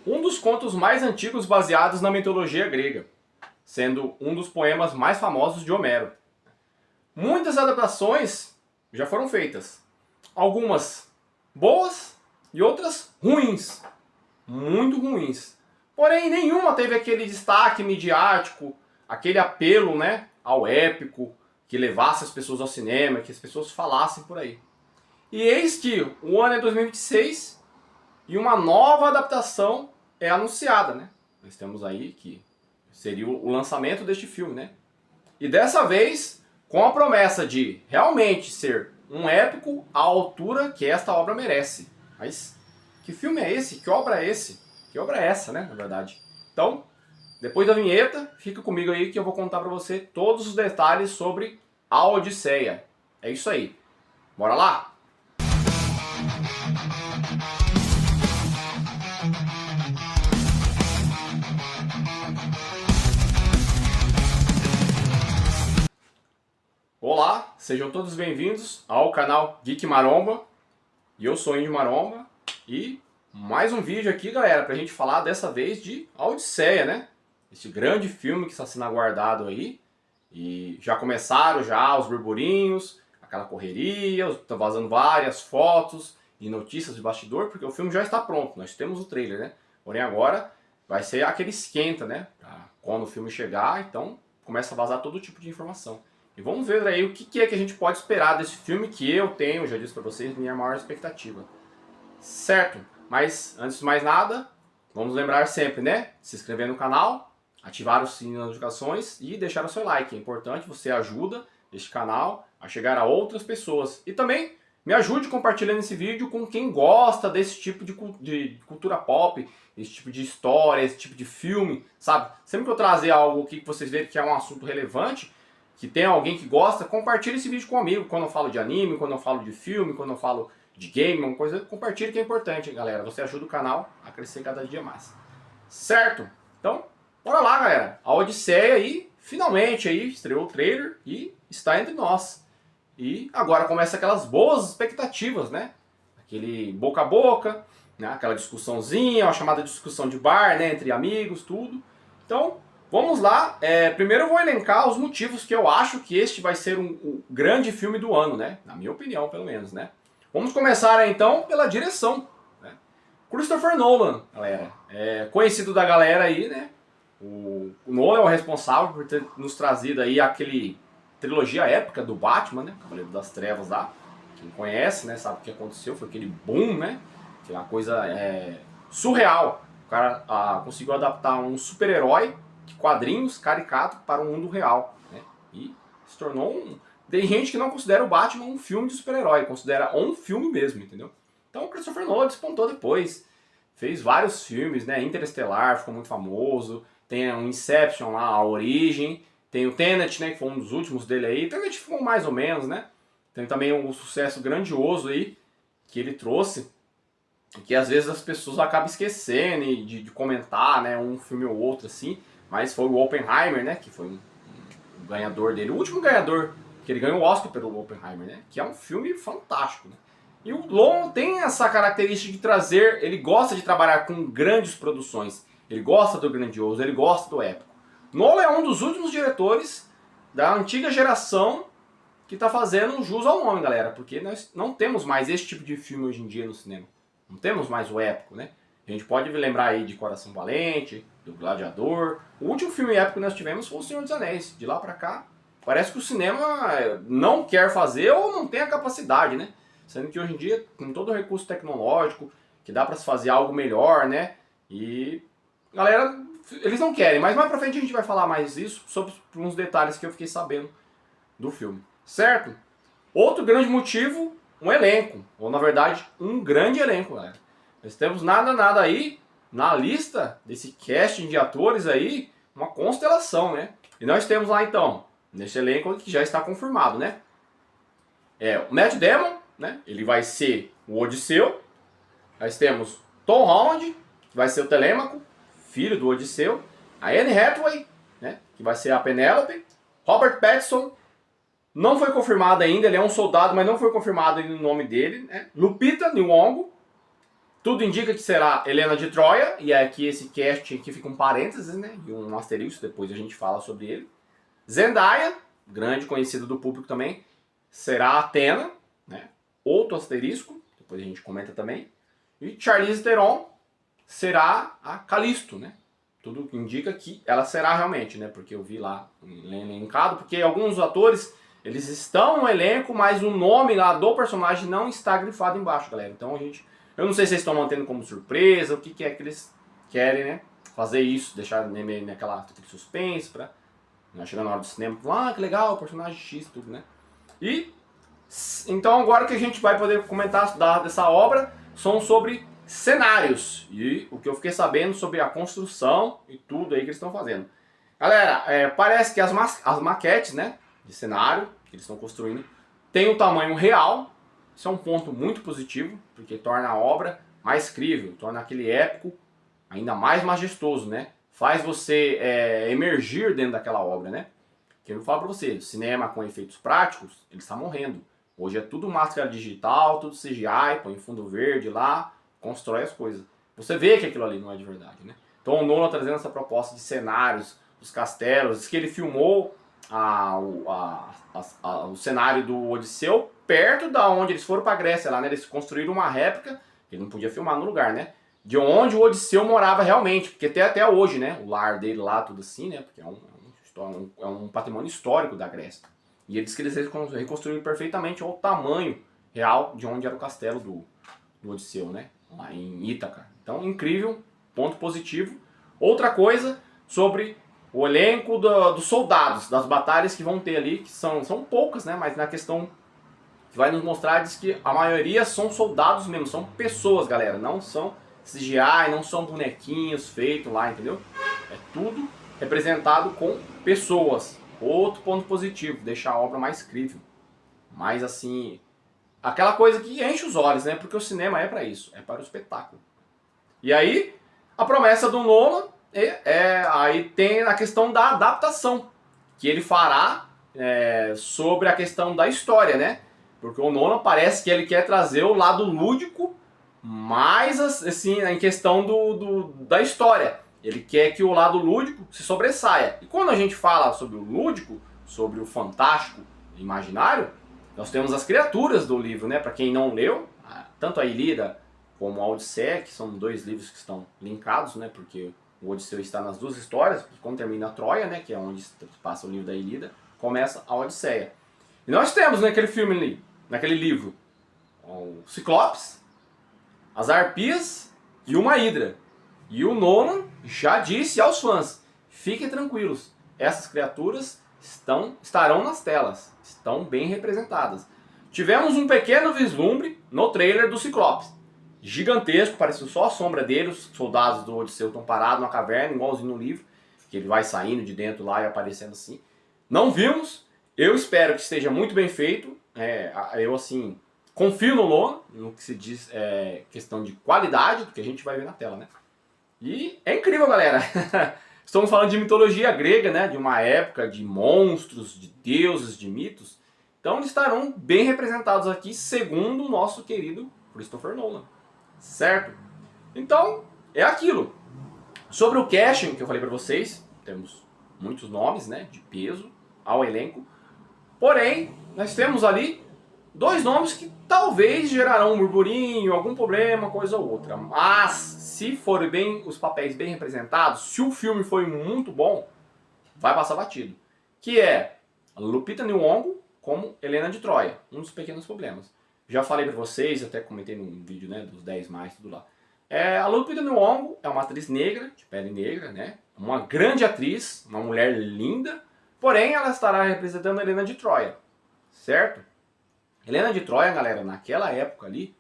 um dos contos mais antigos baseados na mitologia grega, sendo um dos poemas mais famosos de Homero. Muitas adaptações já foram feitas, algumas boas e outras ruins, muito ruins. Porém, nenhuma teve aquele destaque midiático, aquele apelo, né, ao épico, que levasse as pessoas ao cinema, que as pessoas falassem por aí. E eis que o ano é 2026 e uma nova adaptação é anunciada, né? Nós temos aí que seria o lançamento deste filme, né? E dessa vez, com a promessa de realmente ser um épico à altura que esta obra merece. Mas que filme é esse? Que obra é esse? Que obra é essa, né, na verdade? Então, depois da vinheta, fica comigo aí que eu vou contar pra você todos os detalhes sobre a Odisseia. É isso aí. Bora lá? Olá, sejam todos bem-vindos ao canal Geek Maromba. E eu sou Indy Maromba. E mais um vídeo aqui, galera, pra gente falar dessa vez de A Odisseia, né? Este grande filme que está sendo aguardado aí. E já começaram já os burburinhos, aquela correria, tá vazando várias fotos e notícias de bastidor, porque o filme já está pronto, nós temos o trailer, né? Porém agora vai ser aquele esquenta, né? Pra quando o filme chegar, então começa a vazar todo tipo de informação. E vamos ver aí o que é que a gente pode esperar desse filme que eu tenho, já disse pra vocês, minha maior expectativa. Certo? Mas antes de mais nada, vamos lembrar sempre, né? Se inscrever no canal, ativar o sininho das notificações e deixar o seu like. É importante, você ajuda este canal a chegar a outras pessoas. E também me ajude compartilhando esse vídeo com quem gosta desse tipo de cultura pop, esse tipo de história, esse tipo de filme, sabe? Sempre que eu trazer algo aqui que vocês verem que é um assunto relevante, que tem alguém que gosta, compartilhe esse vídeo com um amigo. Quando eu falo de anime, quando eu falo de filme, quando eu falo de game, uma coisa, compartilhe que é importante, galera. Você ajuda o canal a crescer cada dia mais. Certo? Então, bora lá, galera. A Odisseia aí, finalmente aí, estreou o trailer e está entre nós. E agora começa aquelas boas expectativas, né? Aquele boca a boca, né? Aquela discussãozinha, uma chamada discussão de bar, né? Entre amigos, tudo. Então, vamos lá. Primeiro eu vou elencar os motivos que eu acho que este vai ser um grande filme do ano, né? Na minha opinião, pelo menos, né? Vamos começar então pela direção. Né? Christopher Nolan, galera. Conhecido da galera aí, né? O Nolan é o responsável por ter nos trazido aí aquele trilogia épica do Batman, né? Cavaleiro das Trevas lá. Quem conhece, né? Sabe o que aconteceu, foi aquele boom, né? Que é uma coisa surreal. O cara conseguiu adaptar um super-herói de quadrinhos caricato para o mundo real, né? E se tornou Tem gente que não considera o Batman um filme de super-herói, considera um filme mesmo, entendeu? Então o Christopher Nolan despontou depois. Fez vários filmes, né? Interestelar ficou muito famoso. Tem o Inception lá, A Origem. Tem o Tenet, né? Que foi um dos últimos dele aí. Tenet ficou mais ou menos, né? Tem também um sucesso grandioso aí que ele trouxe. Que às vezes as pessoas acabam esquecendo de comentar, né? Um filme ou outro assim. Mas foi o Oppenheimer, né? Que foi um ganhador dele. O último ganhador, que ele ganhou o Oscar pelo Oppenheimer, né? Que é um filme fantástico, né? E o Nolan tem essa característica de trazer, ele gosta de trabalhar com grandes produções, ele gosta do grandioso, ele gosta do épico. Nolan é um dos últimos diretores da antiga geração que está fazendo jus ao nome, galera, porque nós não temos mais esse tipo de filme hoje em dia no cinema. Não temos mais o épico, né? A gente pode lembrar aí de Coração Valente, do Gladiador. O último filme épico que nós tivemos foi O Senhor dos Anéis. De lá pra cá, parece que o cinema não quer fazer ou não tem a capacidade, né? Sendo que hoje em dia, com todo o recurso tecnológico, que dá pra se fazer algo melhor, né? E, galera, eles não querem. Mas mais pra frente a gente vai falar mais isso, sobre uns detalhes que eu fiquei sabendo do filme. Certo? Outro grande motivo, um elenco. Ou, na verdade, um grande elenco, galera. Nós temos nada aí, na lista desse casting de atores aí, uma constelação, né? E nós temos lá, então, nesse elenco que já está confirmado, né? O Matt Damon, né? Ele vai ser o Odisseu. Nós temos Tom Holland, que vai ser o Telêmaco, filho do Odisseu. A Anne Hathaway, né? Que vai ser a Penélope. Robert Pattinson, não foi confirmado ainda, ele é um soldado, mas não foi confirmado ainda o nome dele, né? Lupita Nyong'o, Tudo indica que será Helena de Troia, e aqui esse cast aqui fica um parênteses, né? E um asterisco, depois a gente fala sobre ele. Zendaya, grande conhecida do público também, será Athena, né? Outro asterisco, depois a gente comenta também. E Charlize Theron será a Calisto, né? Tudo indica que ela será realmente, né? Porque eu vi lá elencado, porque alguns atores, eles estão no elenco, mas o nome lá do personagem não está grifado embaixo, galera. Então eu não sei se eles estão mantendo como surpresa, o que é que eles querem, né? Fazer isso, deixar naquele suspense pra chegar na hora do cinema, que legal, o personagem X, tudo, né? E então agora o que a gente vai poder comentar dessa obra são sobre cenários e o que eu fiquei sabendo sobre a construção e tudo aí que eles estão fazendo. Galera, parece que as maquetes, né, de cenário que eles estão construindo tem um tamanho real. Isso é um ponto muito positivo, porque torna a obra mais crível, torna aquele épico ainda mais majestoso, né? Faz você emergir dentro daquela obra, né? Que eu falo pra você, o cinema com efeitos práticos, ele está morrendo. Hoje é tudo máscara digital, tudo CGI, põe fundo verde lá, constrói as coisas. Você vê que aquilo ali não é de verdade, né? Então o Nolan trazendo essa proposta de cenários, dos castelos, diz que ele filmou o cenário do Odisseu perto da onde eles foram pra Grécia lá, né? Eles construíram uma réplica, ele não podia filmar no lugar, né? De onde o Odisseu morava realmente, porque tem até hoje, né? O lar dele lá, tudo assim, né? Porque é um patrimônio histórico da Grécia. E ele diz que eles reconstruíram perfeitamente o tamanho real de onde era o castelo do Odisseu, né? Lá em Ítaca. Então, incrível, ponto positivo. Outra coisa sobre o elenco dos soldados, das batalhas que vão ter ali, que são poucas, né? Mas na questão que vai nos mostrar, diz que a maioria são soldados mesmo, são pessoas, galera, não são CGI, não são bonequinhos feitos lá, entendeu? É tudo representado com pessoas. Outro ponto positivo, deixa a obra mais crível. Mais assim, aquela coisa que enche os olhos, né? Porque o cinema é para isso, é para o espetáculo. E aí, a promessa do Nolan aí tem a questão da adaptação que ele fará sobre a questão da história, né? Porque o Nolan parece que ele quer trazer o lado lúdico, mais assim, em questão da história. Ele quer que o lado lúdico se sobressaia. E quando a gente fala sobre o lúdico, sobre o fantástico e imaginário, nós temos as criaturas do livro, né? Para quem não leu, tanto a Ilíada como a Odisseia, que são dois livros que estão linkados, né? Porque o Odisseu está nas duas histórias, porque quando termina a Troia, né? Que é onde passa o livro da Ilíada, começa a Odisseia. E nós temos naquele filme ali, naquele livro, o Ciclopes, as Harpias e uma Hidra. E o Nolan já disse aos fãs, fiquem tranquilos, essas criaturas estarão nas telas, estão bem representadas. Tivemos um pequeno vislumbre no trailer do Ciclopes. Gigantesco, pareceu só a sombra dele, os soldados do Odisseu estão parados na caverna, igualzinho no livro, que ele vai saindo de dentro lá e aparecendo assim. Não vimos, eu espero que esteja muito bem feito, eu assim, confio no Nolan, no que se diz questão de qualidade do que a gente vai ver na tela, né? E é incrível, galera. Estamos falando de mitologia grega, né? De uma época de monstros, de deuses, de mitos. Então eles estarão bem representados aqui, segundo o nosso querido Christopher Nolan. Certo? Então, é aquilo. Sobre o casting que eu falei pra vocês, temos muitos nomes, né? De peso ao elenco. Porém, nós temos ali dois nomes que talvez gerarão um burburinho, algum problema, coisa ou outra. Mas, se forem bem os papéis bem representados, se o filme foi muito bom, vai passar batido. Que é a Lupita Nyong'o como Helena de Troia. Um dos pequenos problemas. Já falei pra vocês, até comentei num vídeo, né, dos 10 mais, tudo lá. A Lupita Nyong'o é uma atriz negra, de pele negra, né? Uma grande atriz, uma mulher linda. Porém, ela estará representando a Helena de Troia. Certo? Helena de Troia, galera, naquela época ali,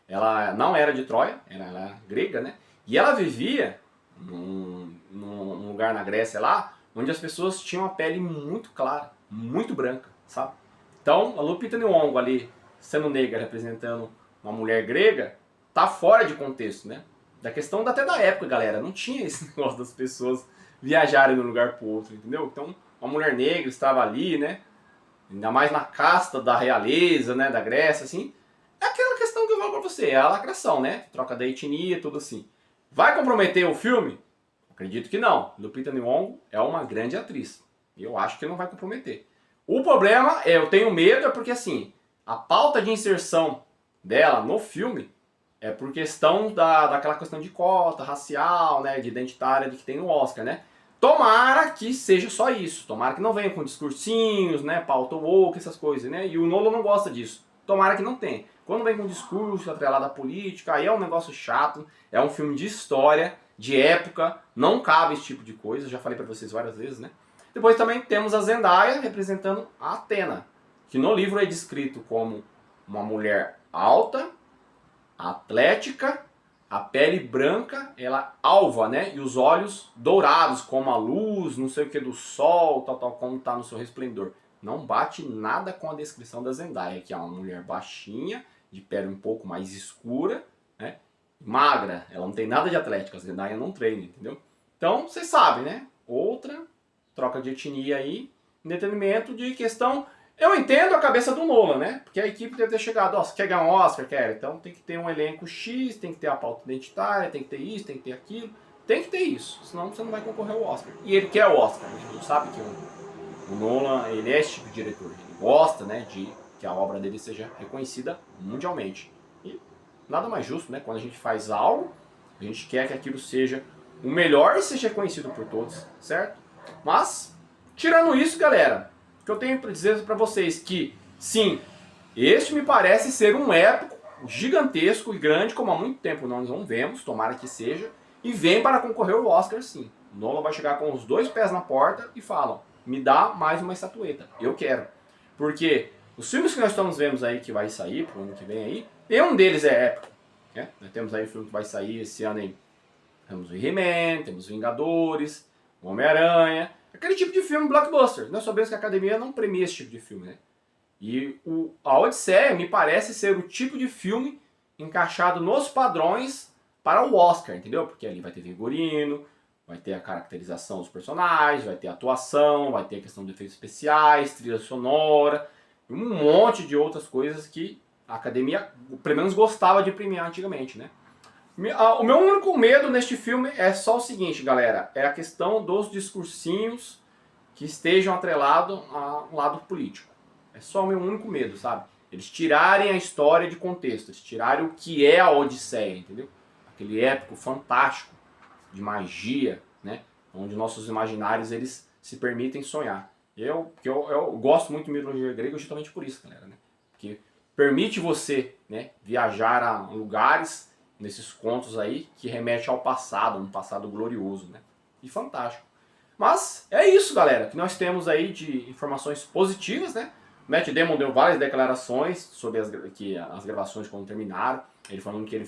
ela não era de Troia, ela era grega, né? E ela vivia num lugar na Grécia lá, onde as pessoas tinham a pele muito clara, muito branca, sabe? Então, a Lupita Nyong'o ali, sendo negra, representando uma mulher grega, tá fora de contexto, né? Da questão até da época, galera, não tinha esse negócio das pessoas viajarem de um lugar pro outro, entendeu? Então, uma mulher negra estava ali, né? Ainda mais na casta da realeza, né, da Grécia, assim. É aquela questão que eu falo pra você, é a lacração, né? Troca da etnia, tudo assim. Vai comprometer o filme? Acredito que não. Lupita Nyong'o é uma grande atriz. E eu acho que não vai comprometer. O problema é, eu tenho medo, é porque assim, a pauta de inserção dela no filme é por questão daquela questão de cota racial, né, de identitária de que tem no Oscar, né? Tomara que seja só isso. Tomara que não venha com discursinhos, né, pauta woke, essas coisas, né? E o Nolan não gosta disso. Tomara que não tenha. Quando vem com discurso atrelado à política, aí é um negócio chato. É um filme de história, de época. Não cabe esse tipo de coisa. Já falei pra vocês várias vezes, né? Depois também temos a Zendaya representando a Athena, que no livro é descrito como uma mulher alta, atlética, a pele branca, ela alva, né? E os olhos dourados, como a luz, não sei o que do sol, tal, como tá no seu resplendor. Não bate nada com a descrição da Zendaya, que é uma mulher baixinha, de pele um pouco mais escura, né? Magra, ela não tem nada de atlética, a Zendaya não treina, entendeu? Então, vocês sabem, né? Outra troca de etnia aí, em detrimento de questão. Eu entendo a cabeça do Nolan, né? Porque a equipe deve ter chegado, ó, você quer ganhar um Oscar? Quer? Então tem que ter um elenco X, tem que ter a pauta identitária, tem que ter isso, tem que ter aquilo. Tem que ter isso, senão você não vai concorrer ao Oscar. E ele quer o Oscar, a gente sabe que o Nolan, ele é esse tipo de diretor. Ele gosta, né, de que a obra dele seja reconhecida mundialmente. E nada mais justo, né? Quando a gente faz algo, a gente quer que aquilo seja o melhor e seja reconhecido por todos, certo? Mas, tirando isso, galera, o que eu tenho para dizer para vocês que, sim, este me parece ser um épico gigantesco e grande, como há muito tempo nós não vemos, tomara que seja, e vem para concorrer ao Oscar, sim. O Nolan vai chegar com os dois pés na porta e falam, me dá mais uma estatueta, eu quero. Porque os filmes que nós estamos vendo aí, que vai sair pro ano que vem aí, e um deles é épico, né? Nós temos aí o filme que vai sair esse ano aí, temos o He-Man, temos Vingadores, o Homem-Aranha, aquele tipo de filme blockbuster. Nós sabemos que a academia não premia esse tipo de filme, né? E a Odisseia me parece ser o tipo de filme encaixado nos padrões para o Oscar, entendeu? Porque ali vai ter figurino, vai ter a caracterização dos personagens, vai ter atuação, vai ter a questão de efeitos especiais, trilha sonora, e um monte de outras coisas que a academia, pelo menos, gostava de premiar antigamente, né? O meu único medo neste filme é só o seguinte, galera, é a questão dos discursinhos que estejam atrelados ao lado político. É só o meu único medo, sabe? Eles tirarem a história de contexto, eles tirarem o que é a Odisseia, entendeu? Aquele épico fantástico de magia, né? Onde nossos imaginários eles se permitem sonhar. Eu gosto muito de mitologia grega justamente por isso, galera, né? Porque permite você, né, viajar a lugares nesses contos aí que remete ao passado, um passado glorioso, né? E fantástico. Mas é isso, galera, que nós temos aí de informações positivas, né? Matt Damon deu várias declarações sobre as gravações quando terminaram. Ele falando que ele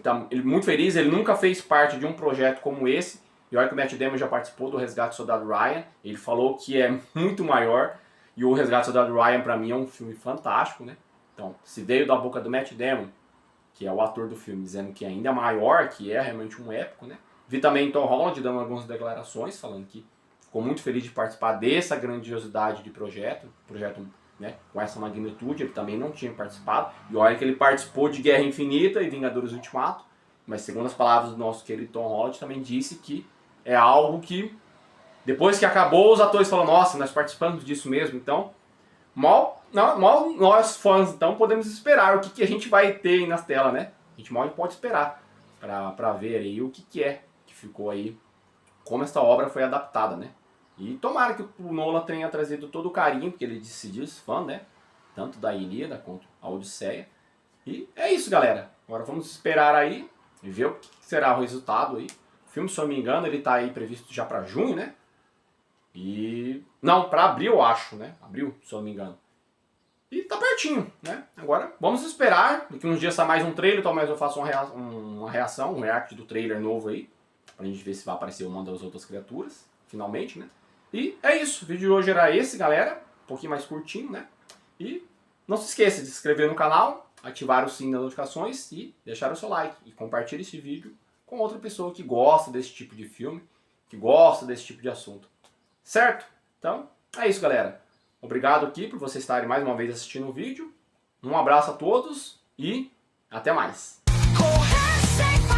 tá muito feliz, ele nunca fez parte de um projeto como esse. E olha que o Matt Damon já participou do Resgate do Soldado Ryan. Ele falou que é muito maior. E o Resgate do Soldado Ryan, pra mim, é um filme fantástico, né? Então, se veio da boca do Matt Damon, que é o ator do filme, dizendo que é ainda maior, que é realmente um épico, né? Vi também Tom Holland dando algumas declarações, falando que ficou muito feliz de participar dessa grandiosidade de projeto, né, com essa magnitude, ele também não tinha participado, e olha que ele participou de Guerra Infinita e Vingadores Ultimato, mas segundo as palavras do nosso querido Tom Holland, também disse que é algo que, depois que acabou, os atores falaram, nossa, nós participamos disso mesmo, então, mal nós fãs, então, podemos esperar o que a gente vai ter aí nas telas, né? A gente mal pode esperar para ver aí o que é que ficou aí, como essa obra foi adaptada, né? E tomara que o Nolan tenha trazido todo o carinho, porque ele se diz fã, né? Tanto da Ilíada quanto a Odisseia. E é isso, galera. Agora vamos esperar aí e ver o que será o resultado aí. O filme, se eu não me engano, ele tá aí previsto já para junho, né? E... não, para abril, eu acho, né? Abril, se eu não me engano. E tá pertinho, né? Agora, vamos esperar. Daqui uns dias sai mais um trailer, talvez eu faça uma reação, um react do trailer novo aí. Pra gente ver se vai aparecer uma das outras criaturas, finalmente, né? E é isso. O vídeo de hoje era esse, galera. Um pouquinho mais curtinho, né? E não se esqueça de se inscrever no canal, ativar o sininho das notificações e deixar o seu like. E compartilhe esse vídeo com outra pessoa que gosta desse tipo de filme, que gosta desse tipo de assunto. Certo? Então, é isso, galera. Obrigado aqui por vocês estarem mais uma vez assistindo o vídeo. Um abraço a todos e Até mais! Correr sem